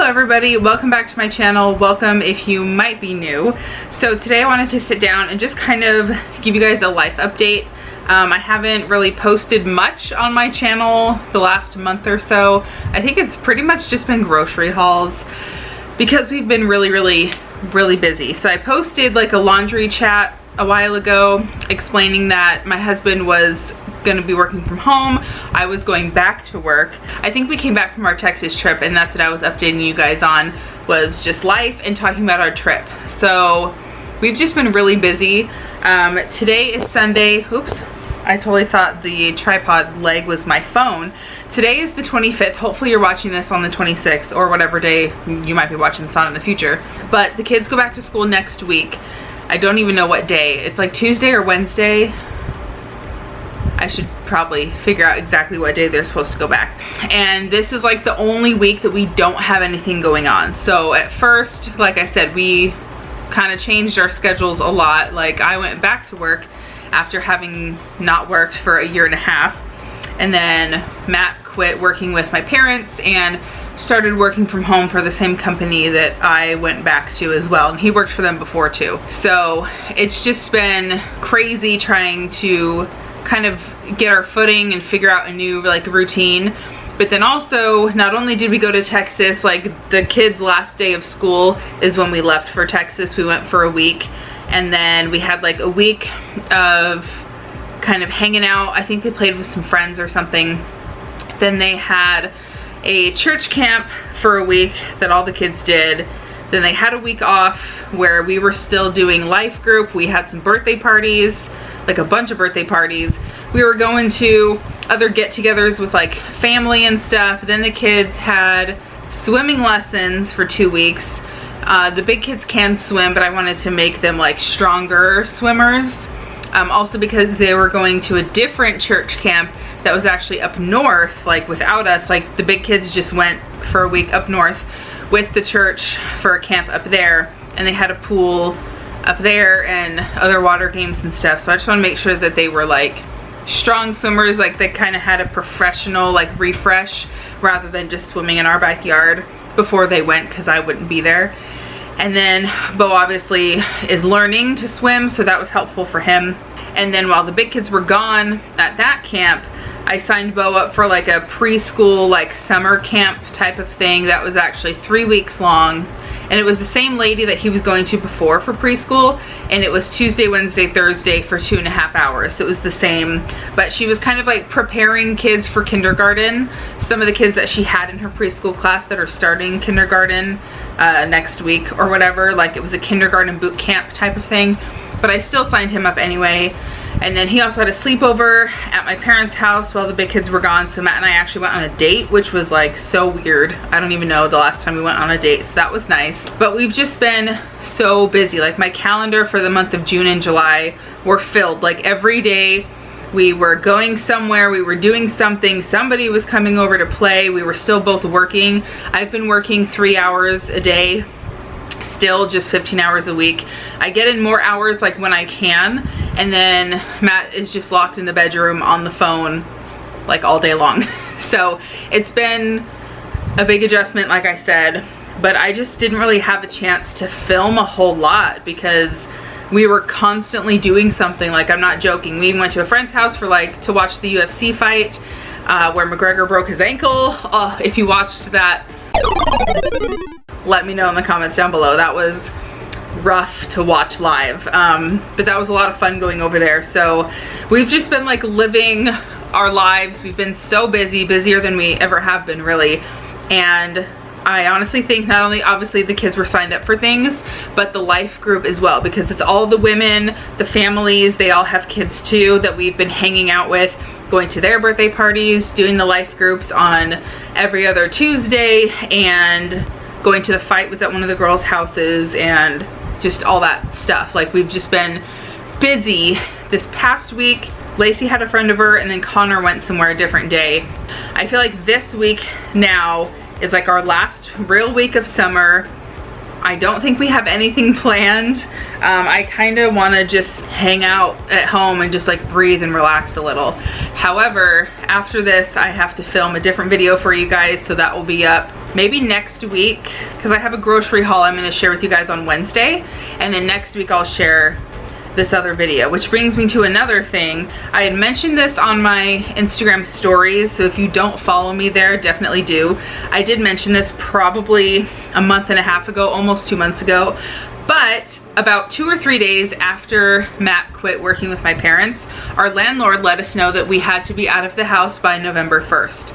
everybody, welcome back to my channel. Welcome if you might be new. So today I wanted to sit down and just kind of give you guys a life update. I haven't really posted much on my channel the last month or so. I think it's pretty much just been grocery hauls because we've been really busy. So I posted like a laundry chat a while ago explaining that my husband was gonna be working from home. I was going back to work. I think we came back from our Texas trip and that's what I was updating you guys on, was just life and talking about our trip. So we've just been really busy. Today is Sunday. Oops, I totally thought the tripod leg was my phone. Today is the 25th. Hopefully you're watching this on the 26th or whatever day you might be watching this on in the future. But the kids go back to school next week. I don't even know what day. It's like Tuesday or Wednesday. I should probably figure out exactly what day they're supposed to go back. And this is like the only week that we don't have anything going on. So at first, like I said, we kind of changed our schedules a lot. Like I went back to work after having not worked for a year and a half. And then Matt quit working with my parents and started working from home for the same company that I went back to as well. And he worked for them before too. So it's just been crazy trying to kind of get our footing and figure out a new like routine. But then also, not only did we go to Texas, like the kids' last day of school is when we left for Texas. We went for a week and then we had like a week of kind of hanging out. I think they played with some friends or something. Then they had a church camp for a week that all the kids did. Then they had a week off where we were still doing life group. We had some birthday parties, like a bunch of birthday parties. We were going to other get-togethers with like family and stuff. Then the kids had swimming lessons for 2 weeks. The big kids can swim, but I wanted to make them like stronger swimmers. Also because they were going to a different church camp that was actually up north, like without us. Like the big kids just went for a week up north with the church for a camp up there, and they had a pool up there and other water games and stuff. So I just want to make sure that they were like strong swimmers, like they kind of had a professional like refresh rather than just swimming in our backyard before they went, because I wouldn't be there. And then Bo obviously is learning to swim, so that was helpful for him. And then while the big kids were gone at that camp, I signed Bo up for like a preschool like summer camp type of thing that was actually 3 weeks long. And it was the same lady that he was going to before for preschool, and it was Tuesday, Wednesday, Thursday for 2.5 hours. So it was the same, but she was kind of like preparing kids for kindergarten. Some of the kids that she had in her preschool class that are starting kindergarten next week or whatever, like it was a kindergarten boot camp type of thing. But I still signed him up anyway. And then he also had a sleepover at my parents' house while the big kids were gone. So Matt and I actually went on a date, which was like so weird. I don't even know the last time we went on a date, so that was nice. But we've just been so busy. Like my calendar for the month of June and July were filled. Like every day we were going somewhere, we were doing something, somebody was coming over to play, we were still both working. I've been working 3 hours a day, still just 15 hours a week. I get in more hours like when I can, and then Matt is just locked in the bedroom on the phone like all day long. So it's been a big adjustment, like I said, but I just didn't really have a chance to film a whole lot because we were constantly doing something. Like I'm not joking, we went to a friend's house for like to watch the UFC fight where McGregor broke his ankle. If you watched that, let me know in the comments down below. That was rough to watch live, but that was a lot of fun going over there. So we've just been like living our lives. We've been so busy, busier than we ever have been really. And I honestly think not only obviously the kids were signed up for things, but the life group as well, because it's all the women, the families, they all have kids too that we've been hanging out with, going to their birthday parties, doing the life groups on every other Tuesday, and going to the fight was at one of the girls' houses, and just all that stuff. Like we've just been busy. This past week Lacey had a friend over, and then Connor went somewhere a different day. I feel like this week now is like our last real week of summer, I don't think we have anything planned. I kind of want to just hang out at home and just like breathe and relax a little. However, after this, I have to film a different video for you guys, so that will be up maybe next week, because I have a grocery haul I'm going to share with you guys on Wednesday, and then next week I'll share this other video, which brings me to another thing. I had mentioned this on my Instagram stories, so if you don't follow me there, definitely do. I did mention this probably a month and a half ago, almost 2 months ago, but about 2 or 3 days after Matt quit working with my parents, our landlord let us know that we had to be out of the house by November 1st.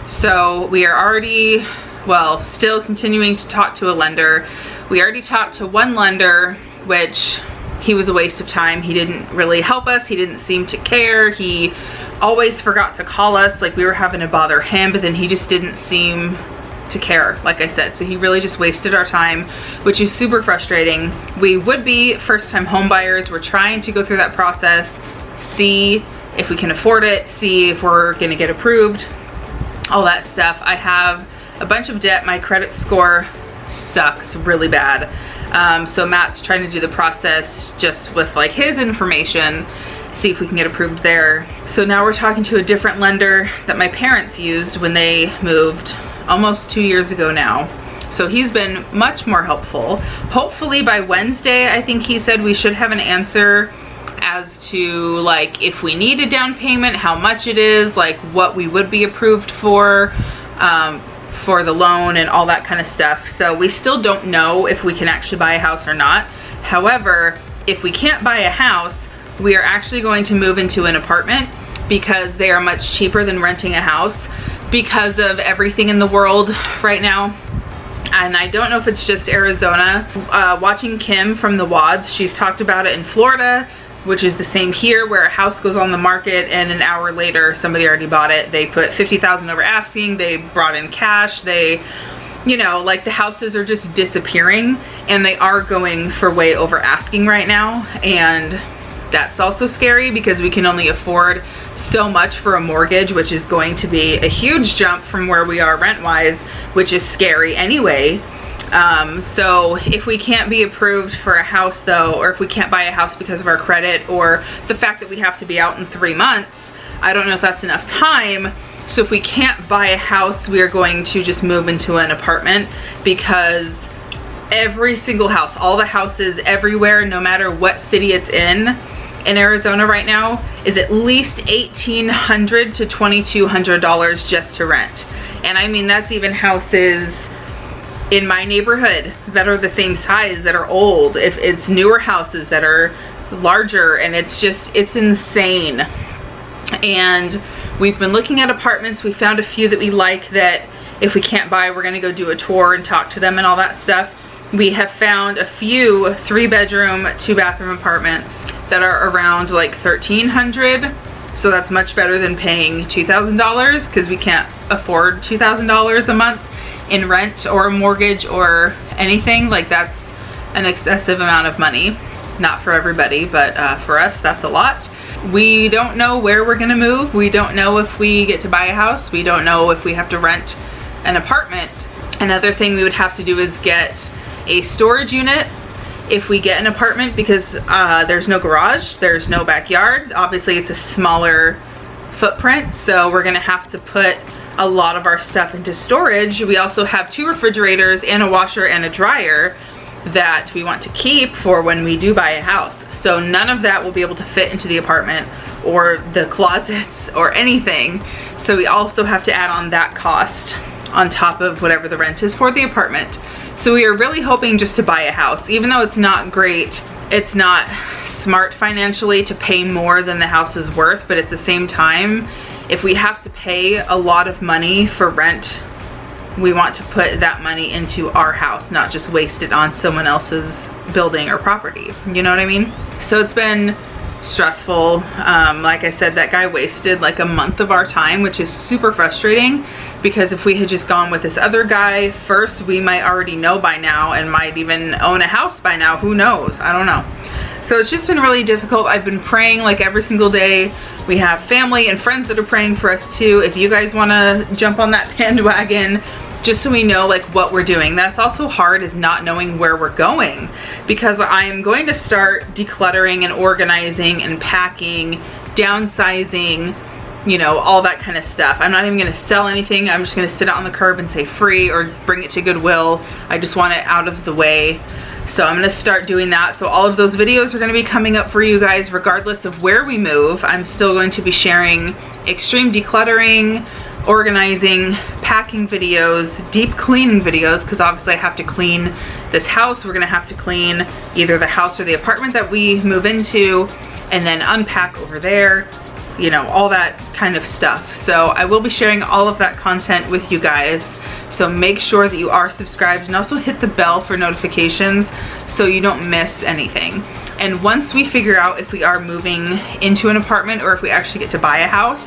So we are already, well, still continuing to talk to a lender. We already talked to one lender, which he was a waste of time. He didn't really help us. He didn't seem to care. He always forgot to call us, like we were having to bother him, but then he just didn't seem to care, like I said. So he really just wasted our time, which is super frustrating. We would be first-time home buyers. We're trying to go through that process, see if we can afford it, see if we're gonna get approved, all that stuff. I have a bunch of debt. My credit score sucks really bad. So Matt's trying to do the process just with like his information, see if we can get approved there. So now we're talking to a different lender that my parents used when they moved almost 2 years ago now. So he's been much more helpful. Hopefully by Wednesday, I think he said, we should have an answer as to like if we need a down payment, how much it is, like what we would be approved for the loan and all that kind of stuff. So we still don't know if we can actually buy a house or not. However, if we can't buy a house, we are actually going to move into an apartment because they are much cheaper than renting a house because of everything in the world right now. And I don't know if it's just Arizona. Watching Kim from the WODs, she's talked about it in Florida, which is the same here, where a house goes on the market and an hour later somebody already bought it. They put $50,000 over asking, they brought in cash, they, you know, like the houses are just disappearing, and they are going for way over asking right now. And that's also scary because we can only afford so much for a mortgage, which is going to be a huge jump from where we are rent-wise, which is scary anyway. So if we can't be approved for a house though, or if we can't buy a house because of our credit, or the fact that we have to be out in 3 months, I don't know if that's enough time. So if we can't buy a house, we are going to just move into an apartment, because every single house, all the houses everywhere, no matter what city it's in Arizona right now, is at least $1,800 to $2,200 just to rent. And I mean, that's even houses in my neighborhood that are the same size, that are old. If it's newer houses that are larger, and it's just, it's insane. And we've been looking at apartments. We found a few that we like, that if we can't buy, we're gonna go do a tour and talk to them and all that stuff. We have found a few 3-bedroom, 2-bathroom apartments that are around like $1,300. So that's much better than paying $2,000, because we can't afford $2,000 a month in rent or a mortgage or anything. Like, that's an excessive amount of money. Not for everybody, but for us, that's a lot. We don't know where we're gonna move. We don't know if we get to buy a house. We don't know if we have to rent an apartment. Another thing we would have to do is get a storage unit if we get an apartment, because there's no garage, there's no backyard. Obviously it's a smaller footprint, so we're gonna have to put a lot of our stuff into storage. We also have 2 refrigerators and a washer and a dryer that we want to keep for when we do buy a house. So none of that will be able to fit into the apartment or the closets or anything. So we also have to add on that cost on top of whatever the rent is for the apartment. So we are really hoping just to buy a house. Even though it's not great, it's not smart financially to pay more than the house is worth, but at the same time, if we have to pay a lot of money for rent, we want to put that money into our house, not just waste it on someone else's building or property. You know what I mean? So it's been stressful. Like I said, that guy wasted like a month of our time, which is super frustrating, because if we had just gone with this other guy first, we might already know by now and might even own a house by now. Who knows? I don't know. So it's just been really difficult. I've been praying like every single day. We have family and friends that are praying for us too. If you guys want to jump on that bandwagon, just so we know like what we're doing. That's also hard, is not knowing where we're going, because I'm going to start decluttering and organizing and packing, downsizing, you know, all that kind of stuff. I'm not even going to sell anything. I'm just going to sit it on the curb and say free, or bring it to Goodwill. I just want it out of the way. So I'm going to start doing that. So all of those videos are going to be coming up for you guys regardless of where we move. I'm still going to be sharing extreme decluttering, organizing, packing videos, deep cleaning videos, because obviously I have to clean this house. We're going to have to clean either the house or the apartment that we move into, and then unpack over there, you know, all that kind of stuff. So I will be sharing all of that content with you guys. So make sure that you are subscribed, and also hit the bell for notifications so you don't miss anything. And once we figure out if we are moving into an apartment or if we actually get to buy a house,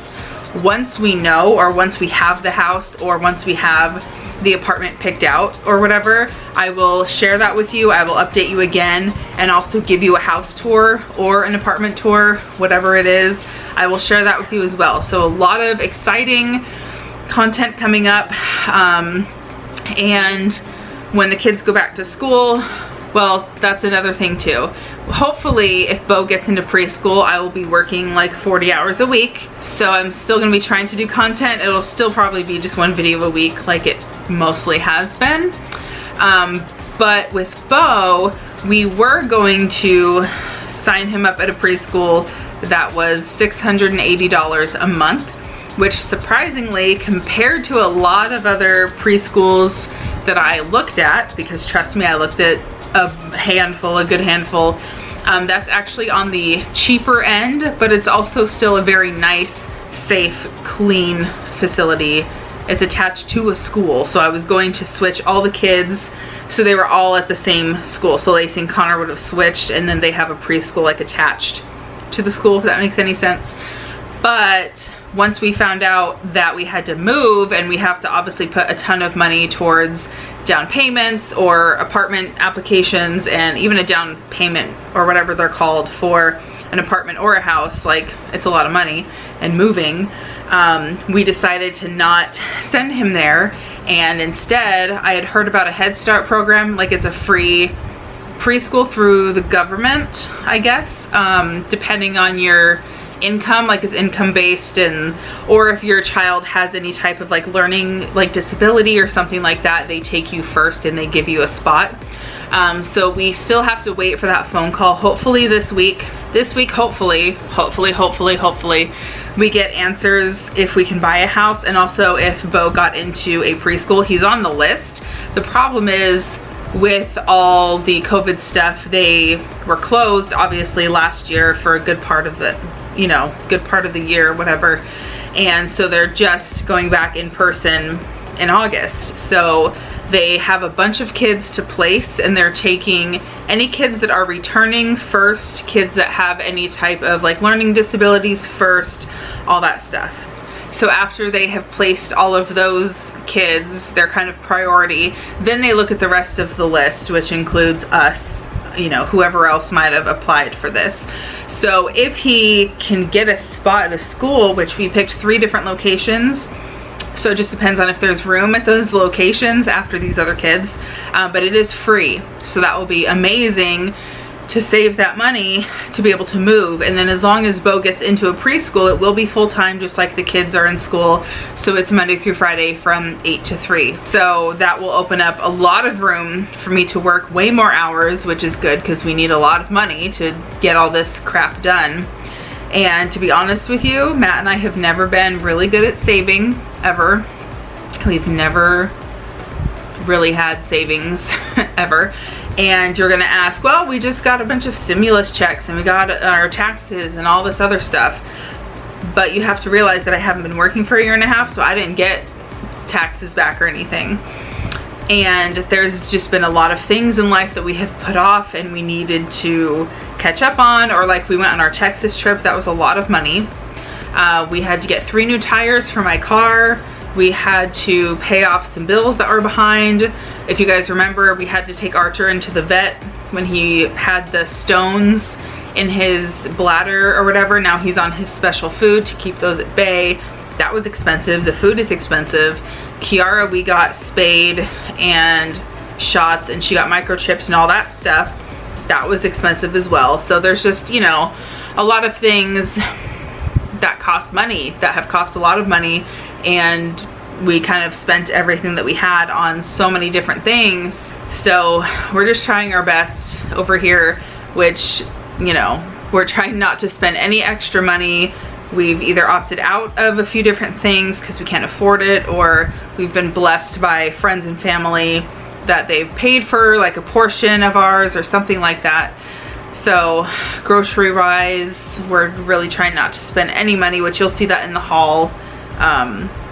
once we know, or once we have the house, or once we have the apartment picked out or whatever, I will share that with you. I will update you again, and also give you a house tour or an apartment tour, whatever it is. I will share that with you as well. So a lot of exciting content coming up. And when the kids go back to school, well, that's another thing too. Hopefully, if Bo gets into preschool, I will be working like 40 hours a week. So I'm still gonna be trying to do content. It'll still probably be just one video a week like it mostly has been. But with Bo, we were going to sign him up at a preschool that was $680 a month, which surprisingly, compared to a lot of other preschools that I looked at, because trust me, I looked at a good handful, that's actually on the cheaper end, but it's also still a very nice, safe, clean facility. It's attached to a school, so I was going to switch all the kids, so they were all at the same school. So Lacey and Connor would have switched, and then they have a preschool like attached to the school, if that makes any sense. But once we found out that we had to move, and we have to obviously put a ton of money towards down payments or apartment applications, and even a down payment or whatever they're called for an apartment or a house, like it's a lot of money, and moving, we decided to not send him there. And instead, I had heard about a Head Start program, like it's a free preschool through the government, I guess, depending on your income, like it's income based, and or if your child has any type of like learning like disability or something like that, they take you first and they give you a spot. So we still have to wait for that phone call. Hopefully this week, hopefully we get answers if we can buy a house, and also if Bo got into a preschool. He's on the list. The problem is, with all the COVID stuff, they were closed obviously last year for a good part of the, you know, good part of the year, whatever. And so they're just going back in person in August. So they have a bunch of kids to place, and they're taking any kids that are returning first, kids that have any type of like learning disabilities first, all that stuff. So after they have placed all of those kids, they're kind of priority, then they look at the rest of the list, which includes us, you know, whoever else might have applied for this. So if he can get a spot at a school, which we picked 3 different locations, so it just depends on if there's room at those locations after these other kids, but it is free. So that will be amazing to save that money to be able to move. And then as long as Bo gets into a preschool, it will be full-time just like the kids are in school. So it's Monday through Friday from 8 to 3. So that will open up a lot of room for me to work way more hours, which is good because we need a lot of money to get all this crap done. And to be honest with you, Matt and I have never been really good at saving, ever. We've never really had savings, ever. And you're gonna ask, well, we just got a bunch of stimulus checks and we got our taxes and all this other stuff. But you have to realize that I haven't been working for a year and a half, so I didn't get taxes back or anything. And there's just been a lot of things in life that we have put off and we needed to catch up on, or like we went on our Texas trip, that was a lot of money. We had to get 3 new tires for my car. We had to pay off some bills that were behind. If you guys remember, we had to take Archer into the vet when he had the stones in his bladder or whatever. Now he's on his special food to keep those at bay. that was expensive. The food is expensive. Kiara, we got spayed and shots, and she got microchips and all that stuff. That was expensive as well. So there's just, you know, a lot of things that cost money, that have cost a lot of money, and we kind of spent everything that we had on so many different things. So we're just trying our best over here, which, you know, we're trying not to spend any extra money. We've either opted out of a few different things because we can't afford it, or we've been blessed by friends and family that they've paid for like a portion of ours or something like that. So grocery wise, we're really trying not to spend any money, which you'll see that in the haul,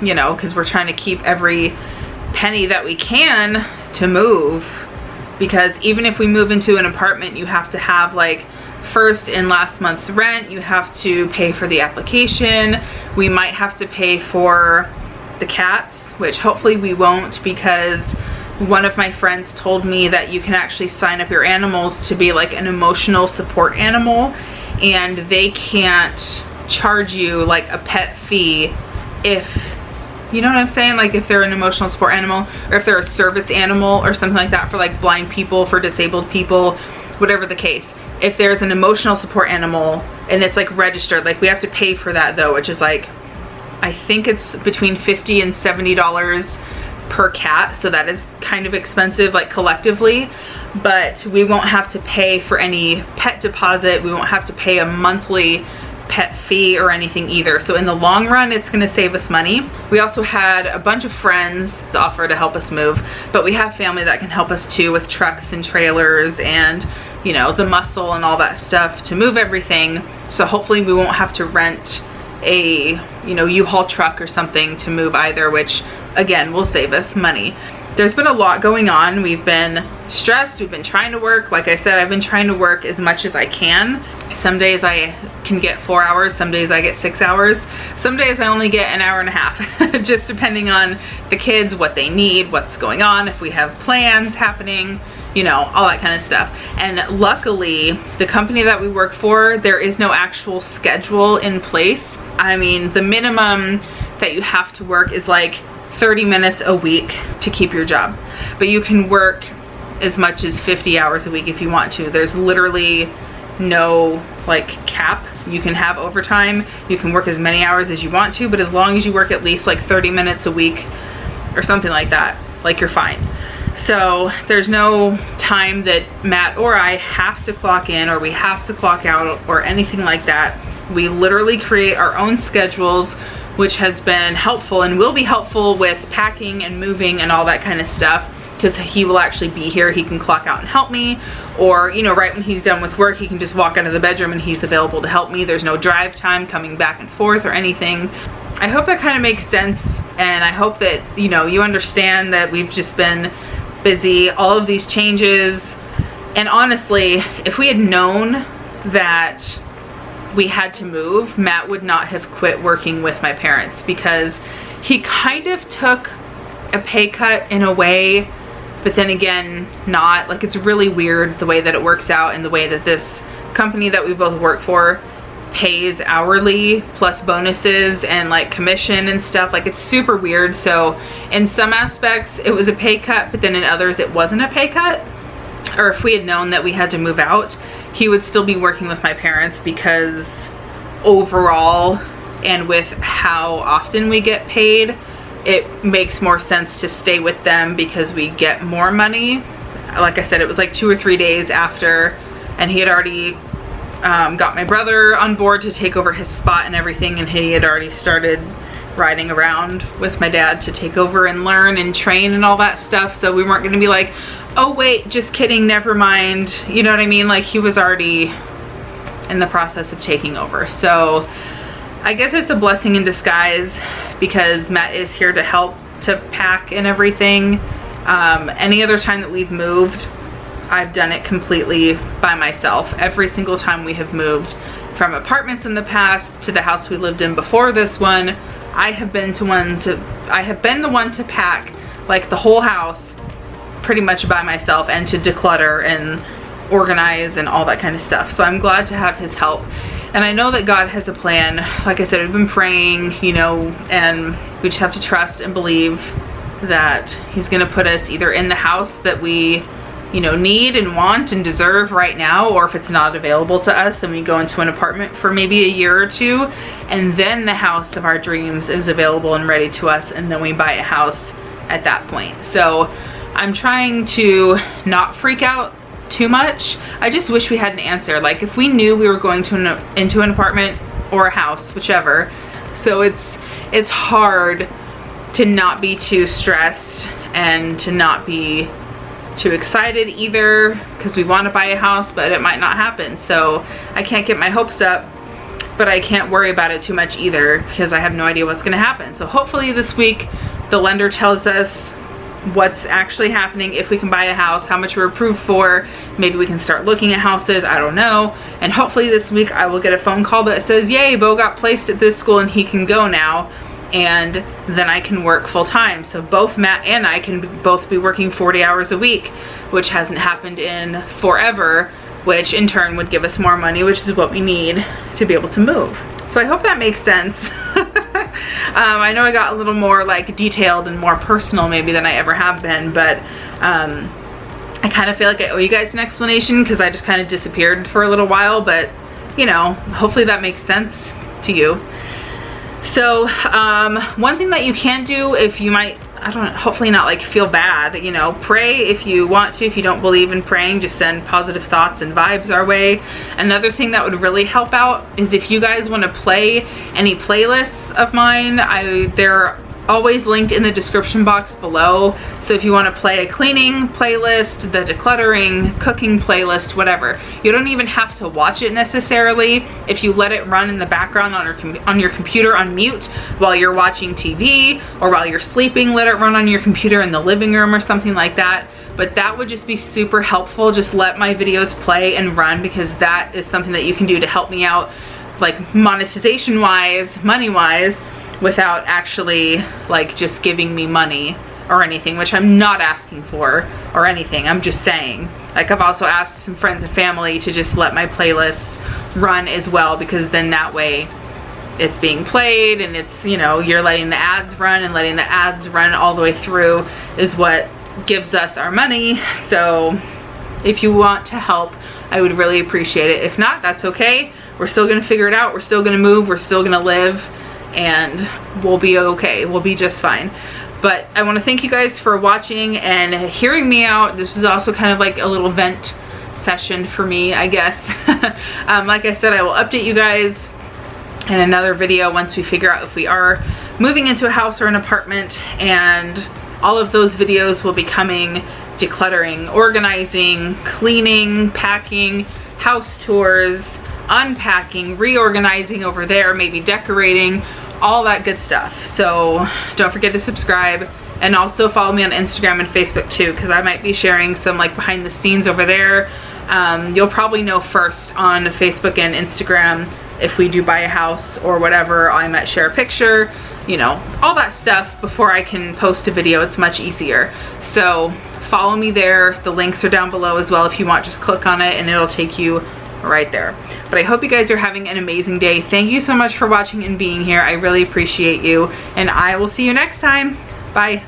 you know, because we're trying to keep every penny that we can to move, because even if we move into an apartment, you have to have like first and last month's rent, you have to pay for the application, we might have to pay for the cats, which hopefully we won't, because one of my friends told me that you can actually sign up your animals to be like an emotional support animal, and they can't charge you like a pet fee if, you know what I'm saying, like if they're an emotional support animal, or if they're a service animal or something like that for like blind people, for disabled people, whatever the case. If there's an emotional support animal and it's like registered, like we have to pay for that though, which is like, I think it's between $50 and $70 per cat, so that is kind of expensive, like collectively. But we won't have to pay for any pet deposit, we won't have to pay a monthly pet fee or anything either. So in the long run, it's going to save us money. We also had a bunch of friends offer to help us move, but we have family that can help us too with trucks and trailers and, you know, the muscle and all that stuff to move everything. So hopefully we won't have to rent a, you know, U-Haul truck or something to move either, which again will save us money. There's been a lot going on. We've been stressed, we've been trying to work. Like I said, I've been trying to work as much as I can. Some days I can get 4 hours, some days I get 6 hours, some days I only get an hour and a half, just depending on the kids, what they need, what's going on, if we have plans happening, you know, all that kind of stuff. And luckily, the company that we work for, there is no actual schedule in place. I mean, the minimum that you have to work is like 30 minutes a week to keep your job, but you can work as much as 50 hours a week if you want to. There's literally no like cap. You can have overtime, you can work as many hours as you want to, but as long as you work at least like 30 minutes a week or something like that, like you're fine. So there's no time that Matt or I have to clock in or we have to clock out or anything like that. We literally create our own schedules, which has been helpful and will be helpful with packing and moving and all that kind of stuff, because he will actually be here. He can clock out and help me, or, you know, right when he's done with work, he can just walk out of the bedroom and he's available to help me. There's no drive time coming back and forth or anything. I hope that kind of makes sense, and I hope that, you know, you understand that we've just been busy, all of these changes. And honestly, if we had known that we had to move, Matt would not have quit working with my parents, because he kind of took a pay cut in a way, but then again not. Like, it's really weird the way that it works out, and the way that this company that we both work for pays hourly plus bonuses and like commission and stuff. Like, it's super weird. So in some aspects it was a pay cut, but then in others it wasn't a pay cut. Or if we had known that we had to move out, he would still be working with my parents, because overall, and with how often we get paid, it makes more sense to stay with them because we get more money. Like I said, it was like 2 or 3 days after, and he had already got my brother on board to take over his spot and everything, and he had already started riding around with my dad to take over and learn and train and all that stuff. So we weren't going to be like, oh wait, just kidding, never mind, you know what I mean? Like, he was already in the process of taking over. So I guess it's a blessing in disguise, because Matt is here to help to pack and everything. Any other time that we've moved, I've done it completely by myself. Every single time we have moved, from apartments in the past to the house we lived in before this one, I have been the one to pack like the whole house pretty much by myself, and to declutter and organize and all that kind of stuff. So I'm glad to have his help. And I know that God has a plan. Like I said, we've been praying, you know, and we just have to trust and believe that He's gonna put us either in the house that we, you know, need and want and deserve right now, or if it's not available to us, then we go into an apartment for maybe a year or two, and then the house of our dreams is available and ready to us, and then we buy a house at that point. So I'm trying to not freak out too much. I just wish we had an answer. Like if we knew we were going to into an apartment or a house, whichever. So it's hard to not be too stressed and to not be too excited either, because we want to buy a house but it might not happen. So I can't get my hopes up, but I can't worry about it too much either because I have no idea what's going to happen. So hopefully this week the lender tells us what's actually happening, if we can buy a house, how much we're approved for, maybe we can start looking at houses, I don't know. And hopefully this week I will get a phone call that says, yay, Bo got placed at this school and he can go now, and then I can work full time. So both Matt and I can both be working 40 hours a week, which hasn't happened in forever, which in turn would give us more money, which is what we need to be able to move. So I hope that makes sense. I know I got a little more like detailed and more personal maybe than I ever have been, but I kind of feel like I owe you guys an explanation because I just kind of disappeared for a little while, but you know, hopefully that makes sense to you. So one thing that you can do if you might, I don't know, hopefully not like feel bad, you know, pray if you want to. If you don't believe in praying, just send positive thoughts and vibes our way. Another thing that would really help out is if you guys want to play any playlists of mine, they're always linked in the description box below. So if you want to play a cleaning playlist, the decluttering, cooking playlist, whatever, you don't even have to watch it necessarily. If you let it run in the background on your computer on mute while you're watching TV or while you're sleeping, let it run on your computer in the living room or something like that. But that would just be super helpful. Just let my videos play and run, because that is something that you can do to help me out, like monetization wise, money wise, without actually like just giving me money or anything, which I'm not asking for or anything. I'm just saying, like, I've also asked some friends and family to just let my playlists run as well, because then that way it's being played and it's, you know, you're letting the ads run, and letting the ads run all the way through is what gives us our money. So if you want to help, I would really appreciate it. If not, that's okay. We're still gonna figure it out. We're still gonna move. We're still gonna live, and we'll be okay. We'll be just fine. But I want to thank you guys for watching and hearing me out. This was also kind of like a little vent session for me, I guess. Like I said, I will update you guys in another video once we figure out if we are moving into a house or an apartment, and all of those videos will be coming: decluttering, organizing, cleaning, packing, house tours, unpacking, reorganizing over there, maybe decorating, all that good stuff. So don't forget to subscribe, and also follow me on Instagram and Facebook too, because I might be sharing some like behind the scenes over there. You'll probably know first on Facebook and Instagram if we do buy a house or whatever. I might share a picture, you know, all that stuff before I can post a video. It's much easier. So follow me there. The links are down below as well. If you want, just click on it and it'll take you right there. But I hope you guys are having an amazing day. Thank you so much for watching and being here. I really appreciate you, and I will see you next time. Bye.